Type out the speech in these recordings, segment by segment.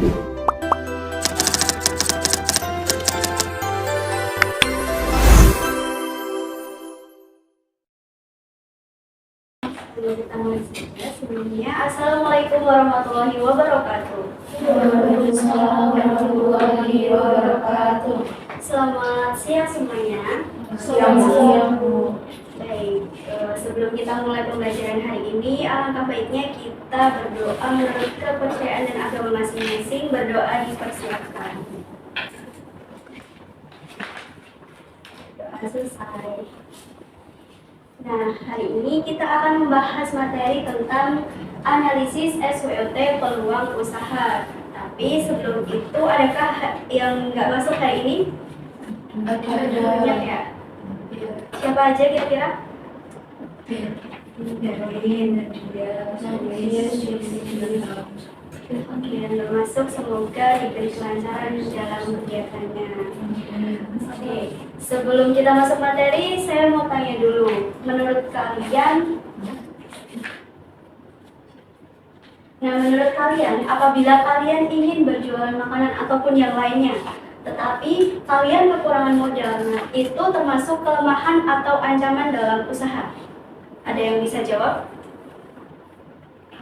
Sebelumnya, Assalamualaikum warahmatullahi wabarakatuh. Waalaikumsalam warahmatullahi wabarakatuh. Selamat siang semuanya. Selamat siang, Bu. Baik, sebelum kita mulai pembelajaran hari ini, alangkah baiknya kita berdoa menurut kepercayaan dan agama masing-masing. Berdoa dipersilakan. Doa selesai. Nah, hari ini kita akan membahas materi tentang analisis SWOT peluang usaha. Tapi sebelum itu, adakah yang nggak masuk hari ini? Ada. Banyak ya? Siapa aja kira-kira? Darwin dan juga Oke, yang belum masuk semoga diberi kelancaran dalam kegiatannya. Oke, sebelum kita masuk materi, saya mau tanya dulu. Menurut kalian, apabila kalian ingin berjualan makanan ataupun yang lainnya, tetapi kalian kekurangan modal, nah itu termasuk kelemahan atau ancaman dalam usaha? Ada yang bisa jawab?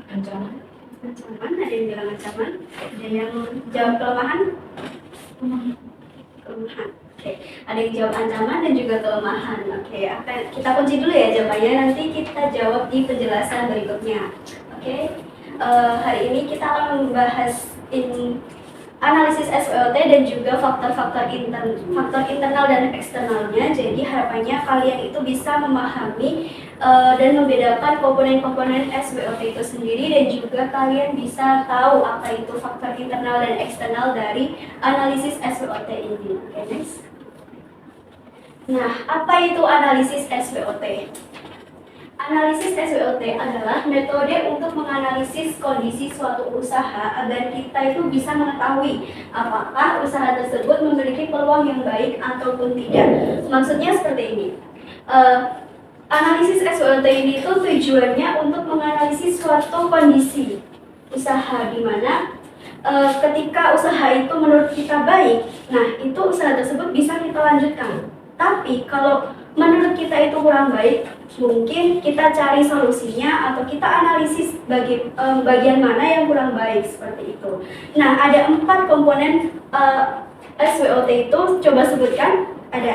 ancaman. Ancaman, ada yang bilang ancaman, ada yang jawab kelemahan? Kelemahan. Oke, ada yang jawab ancaman dan juga kelemahan. Oke, kita kunci dulu ya jawabannya, nanti kita jawab di penjelasan berikutnya. Oke, hari ini kita akan membahas analisis SWOT dan juga faktor internal dan eksternalnya. Jadi harapannya kalian itu bisa memahami dan membedakan komponen-komponen SWOT itu sendiri, dan juga kalian bisa tahu apa itu faktor internal dan eksternal dari analisis SWOT ini. Oke, next. Nah, apa itu analisis SWOT? Analisis SWOT adalah metode untuk menganalisis kondisi suatu usaha agar kita itu bisa mengetahui apakah usaha tersebut memiliki peluang yang baik ataupun tidak. Maksudnya seperti ini. Analisis SWOT ini itu tujuannya untuk menganalisis suatu kondisi usaha di mana ketika usaha itu menurut kita baik, nah itu usaha tersebut bisa kita lanjutkan. Tapi kalau menurut kita itu kurang baik, mungkin kita cari solusinya atau kita analisis bagian mana yang kurang baik, seperti itu. Nah, ada 4 komponen SWOT itu, coba sebutkan. Ada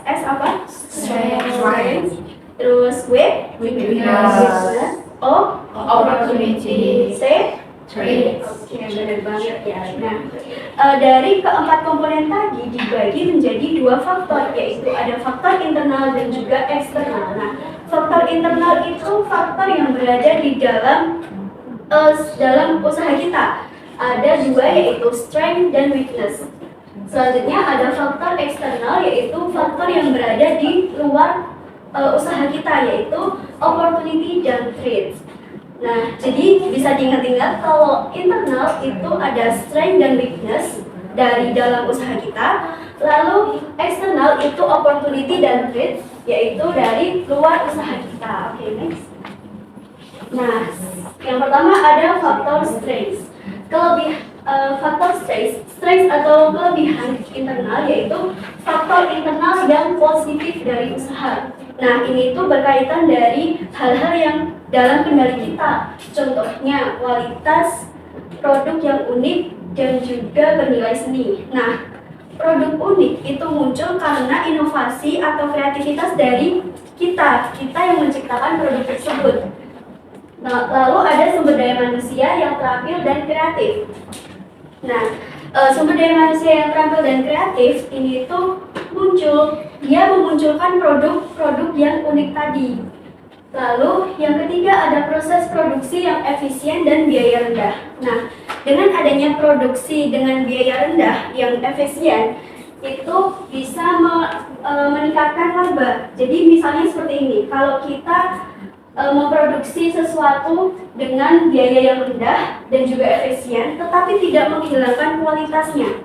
S apa? Strength. Terus Weakness. O, Opportunity. C, Trade. Oke, benar banget ya. Nah, dari keempat komponen tadi dibagi menjadi 2 faktor, yaitu ada faktor internal dan juga eksternal. Nah, faktor internal itu faktor yang berada di dalam usaha kita. Ada 2, yaitu strength dan weakness. Selanjutnya ada faktor eksternal, yaitu faktor yang berada di luar usaha kita, yaitu opportunity dan threat. Nah, jadi bisa diingat-ingat kalau internal itu ada strength dan weakness dari dalam usaha kita, lalu eksternal itu opportunity dan threat, yaitu dari luar usaha kita. Oke, next. Nah, yang pertama ada faktor strength. Faktor strength atau kelebihan internal yaitu faktor internal yang positif dari usaha. Nah, ini tuh berkaitan dari hal-hal yang dalam kendali kita. Contohnya kualitas produk yang unik dan juga bernilai seni. Nah, produk unik itu muncul karena inovasi atau kreativitas dari kita yang menciptakan produk tersebut. Nah, lalu ada sumber daya manusia yang terampil dan kreatif. Nah, sumber daya manusia yang terampil dan kreatif ini tuh dia memunculkan produk-produk yang unik tadi. Lalu yang ketiga ada proses produksi yang efisien dan biaya rendah. Nah, dengan adanya produksi dengan biaya rendah yang efisien, itu bisa meningkatkan laba. Jadi misalnya seperti ini, kalau kita memproduksi sesuatu dengan biaya yang rendah dan juga efisien, tetapi tidak menghilangkan kualitasnya.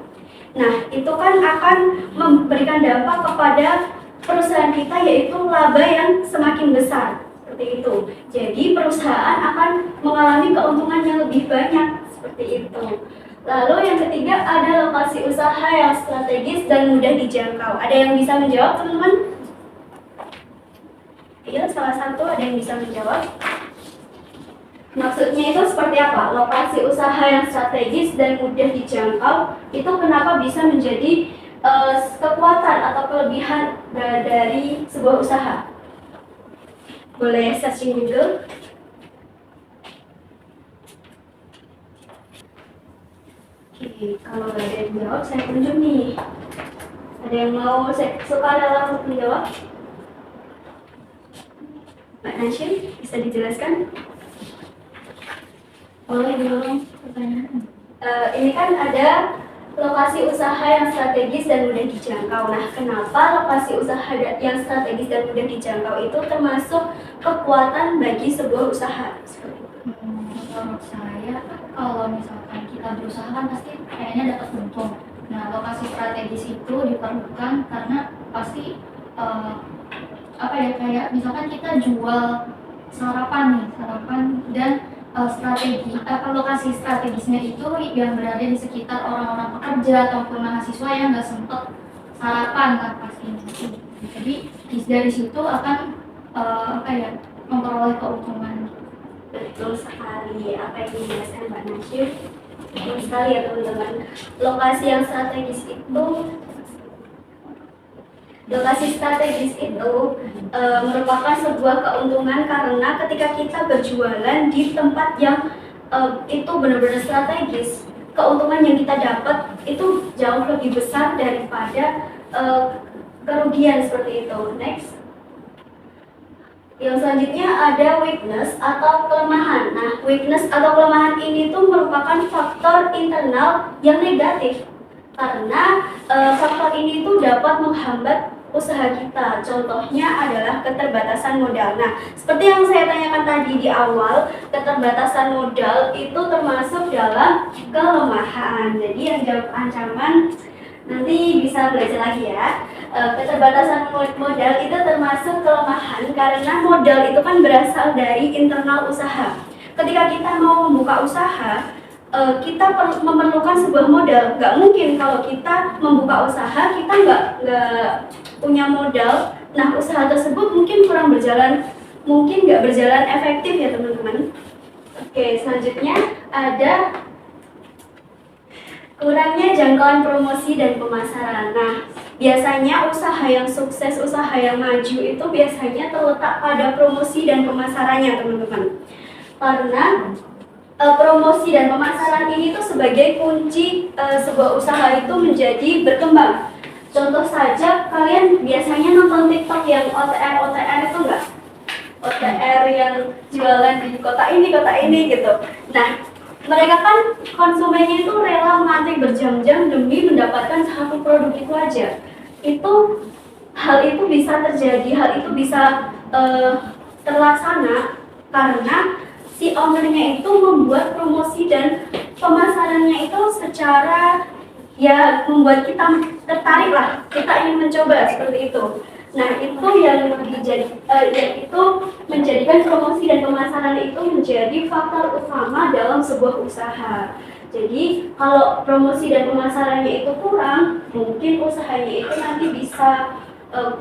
Nah, itu kan akan memberikan dampak kepada perusahaan kita, yaitu laba yang semakin besar. Seperti itu. Jadi perusahaan akan mengalami keuntungan yang lebih banyak. seperti itu. Lalu yang ketiga ada lokasi usaha yang strategis dan mudah dijangkau. Ada yang bisa menjawab, teman-teman? Iya, salah satu ada yang bisa menjawab. Maksudnya itu seperti apa? Lokasi usaha yang strategis dan mudah dijangkau itu kenapa bisa menjadi kekuatan atau kelebihan dari sebuah usaha? Boleh searching Google. Oke, kalau ada yang jawab, saya tunjuk nih. Ada yang mau suka dalam menjawab? Mbak Nashin, bisa dijelaskan? Boleh dulu pertanyaan. Ini kan ada lokasi usaha yang strategis dan mudah dijangkau. Nah, kenapa lokasi usaha yang strategis dan mudah dijangkau itu termasuk kekuatan bagi sebuah usaha? Menurut saya, kalau misalkan kita berusaha kan pasti kayaknya dapat untung. Nah, lokasi strategis itu diperlukan karena pasti kayak misalkan kita jual sarapan dan lokasi strategisnya itu yang berada di sekitar orang-orang pekerja ataupun mahasiswa yang nggak sempat sarapan kan pastinya. Jadi dari situ akan memperoleh keuntungan. Betul sekali apa yang dijelaskan Mbak Nasyir. Betul sekali ya teman-teman. Lokasi yang strategis itu merupakan sebuah keuntungan karena ketika kita berjualan di tempat yang itu benar-benar strategis, keuntungan yang kita dapat itu jauh lebih besar daripada kerugian seperti itu. Next. Yang selanjutnya ada weakness atau kelemahan. Nah, weakness atau kelemahan ini tuh merupakan faktor internal yang negatif karena faktor ini tuh dapat menghambat usaha kita. Contohnya adalah keterbatasan modal. Nah, seperti yang saya tanyakan tadi di awal, keterbatasan modal itu termasuk dalam kelemahan. Jadi yang jawab ancaman nanti bisa belajar lagi ya. Keterbatasan modal itu termasuk kelemahan karena modal itu kan berasal dari internal usaha. Ketika kita mau membuka usaha, kita memerlukan sebuah modal. Nggak mungkin kalau kita membuka usaha kita nggak punya modal. Nah, usaha tersebut mungkin nggak berjalan efektif ya teman-teman. Oke, selanjutnya ada kurangnya jangkauan promosi dan pemasaran. Nah, biasanya usaha yang sukses, usaha yang maju itu biasanya terletak pada promosi dan pemasarannya, teman-teman. Karena promosi dan pemasaran ini tuh sebagai kunci sebuah usaha itu menjadi berkembang. Contoh saja, kalian biasanya nonton TikTok yang OTR itu enggak? OTR yang jualan di kota ini gitu. Nah, mereka kan konsumennya itu rela mengantri berjam-jam demi mendapatkan satu produk itu aja. Hal itu bisa terjadi, hal itu bisa terlaksana karena si ownernya itu membuat promosi dan pemasarannya itu secara ya membuat kita tertarik lah, kita ingin mencoba seperti itu. Nah, itu yang itu menjadikan promosi dan pemasaran itu menjadi faktor utama dalam sebuah usaha. Jadi, kalau promosi dan pemasarannya itu kurang, mungkin usahanya itu nanti bisa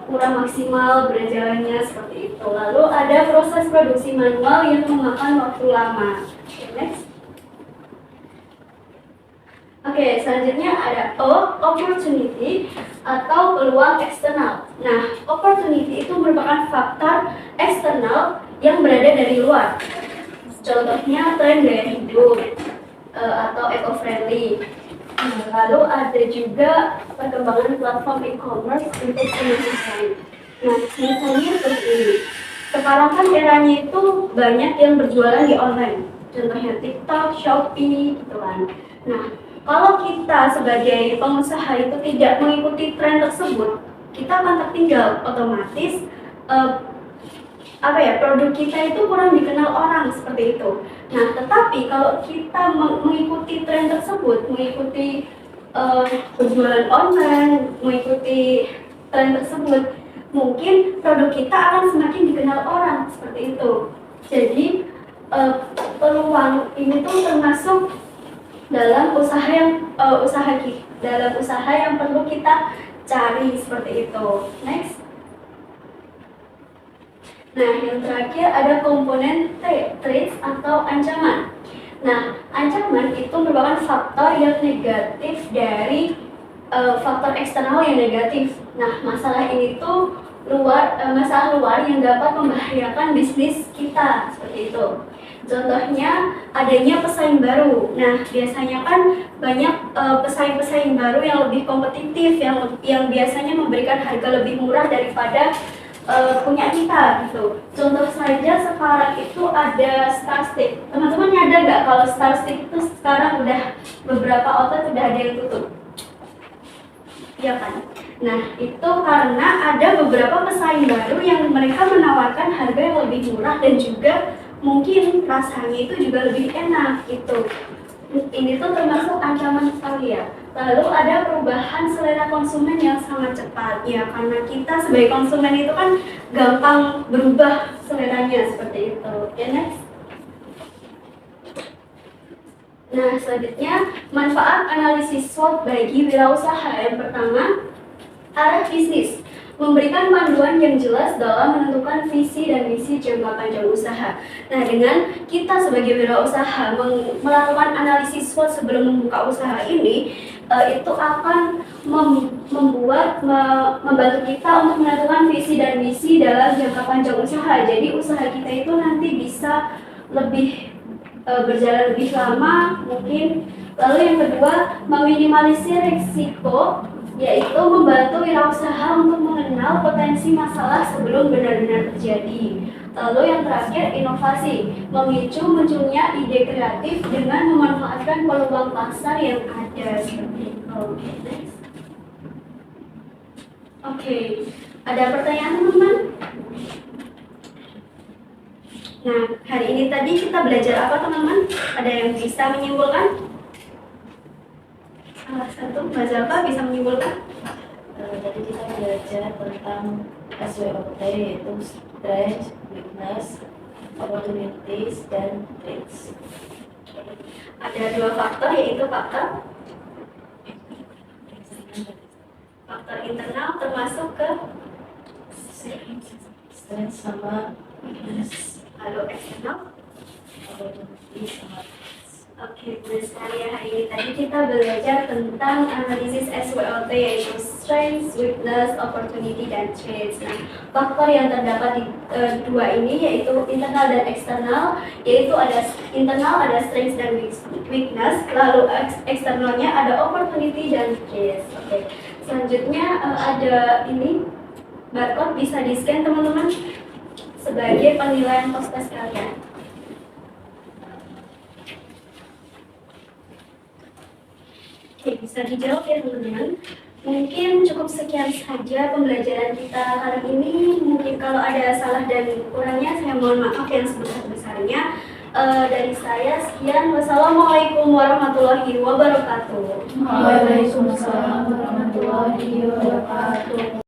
kurang maksimal berjalannya seperti itu. Lalu ada proses produksi manual yang memakan waktu lama. Next. Oke, selanjutnya ada opportunity atau peluang eksternal. Nah, opportunity itu merupakan faktor eksternal yang berada dari luar. Contohnya tren gaya hidup atau eco-friendly. Lalu ada juga perkembangan platform e-commerce untuk penelitian. Nah, misalnya seperti ini. Sekarang kan eranya itu banyak yang berjualan di online. Contohnya TikTok, Shopee, gitu kan. Nah, kalau kita sebagai pengusaha itu tidak mengikuti tren tersebut, kita akan tertinggal. Otomatis produk kita itu kurang dikenal orang seperti itu. Nah, tetapi kalau kita mengikuti tren tersebut, mengikuti berjualan online, mengikuti tren tersebut, mungkin produk kita akan semakin dikenal orang seperti itu. Jadi peluang ini tuh termasuk dalam dalam usaha yang perlu kita cari seperti itu. Next. Nah, yang terakhir ada komponen threats atau ancaman. Nah, ancaman itu merupakan faktor yang negatif dari faktor eksternal yang negatif. Nah, masalah ini tuh masalah luar yang dapat membahayakan bisnis kita seperti itu. Contohnya adanya pesaing baru. Nah, biasanya kan banyak pesaing-pesaing baru yang lebih kompetitif, yang biasanya memberikan harga lebih murah daripada punya kita gitu. Contoh saja sekarang itu ada Starstick. Teman-teman nyadar nggak kalau Starstick itu sekarang udah beberapa outlet udah ada yang tutup? Iya kan? Nah, itu karena ada beberapa pesaing baru yang mereka menawarkan harga yang lebih murah dan juga mungkin rasanya itu juga lebih enak gitu. Ini tuh termasuk ancaman sekali ya. Lalu ada perubahan selera konsumen yang sangat cepat ya, karena kita sebagai konsumen itu kan gampang berubah seleranya seperti itu. Oke, next. Nah, selanjutnya manfaat analisis SWOT bagi wirausaha. Yang pertama, arah bisnis. Memberikan panduan yang jelas dalam menentukan visi dan misi jangka panjang usaha. Nah, dengan kita sebagai wirausaha melakukan analisis SWOT sebelum membuka usaha ini, itu akan membantu kita untuk menentukan visi dan misi dalam jangka panjang usaha. Jadi usaha kita itu nanti bisa lebih berjalan lebih lama mungkin. Lalu yang kedua, meminimalisir risiko, yaitu membantu wirausaha untuk mengenal potensi masalah sebelum benar-benar terjadi. Lalu yang terakhir, inovasi, memicu munculnya ide kreatif dengan memanfaatkan peluang pasar yang ada seperti itu. Next. Oke, ada pertanyaan teman-teman? Nah, hari ini tadi kita belajar apa teman-teman? Ada yang bisa menyimpulkan? Salah satu, Mbak Zalfa bisa menyimpulkan? Tadi kita belajar tentang SWOT, yaitu strength, weakness, opportunities, dan threats. Ada dua faktor, yaitu faktor internal termasuk ke Strength sama weakness, lalu eksternal. opportunities sama threats. Oke, benar sekali ya. Hari ini tadi kita belajar tentang analisis SWOT, yaitu strengths, weakness, opportunity, dan threats. Nah, faktor yang terdapat di dua ini yaitu internal dan eksternal, yaitu ada internal ada strengths dan weakness, lalu eksternalnya ada opportunity dan threats. Oke, selanjutnya ada ini barcode, bisa di scan teman-teman sebagai penilaian tos-tes kalian. Oke, bisa dijawab ya teman-teman. Mungkin cukup sekian saja pembelajaran kita kali ini. Mungkin kalau ada salah dan kurangnya, saya mohon maaf yang sebesar-besarnya. Dari saya sekian. Wassalamualaikum warahmatullahi wabarakatuh. Waalaikumsalam warahmatullahi wabarakatuh.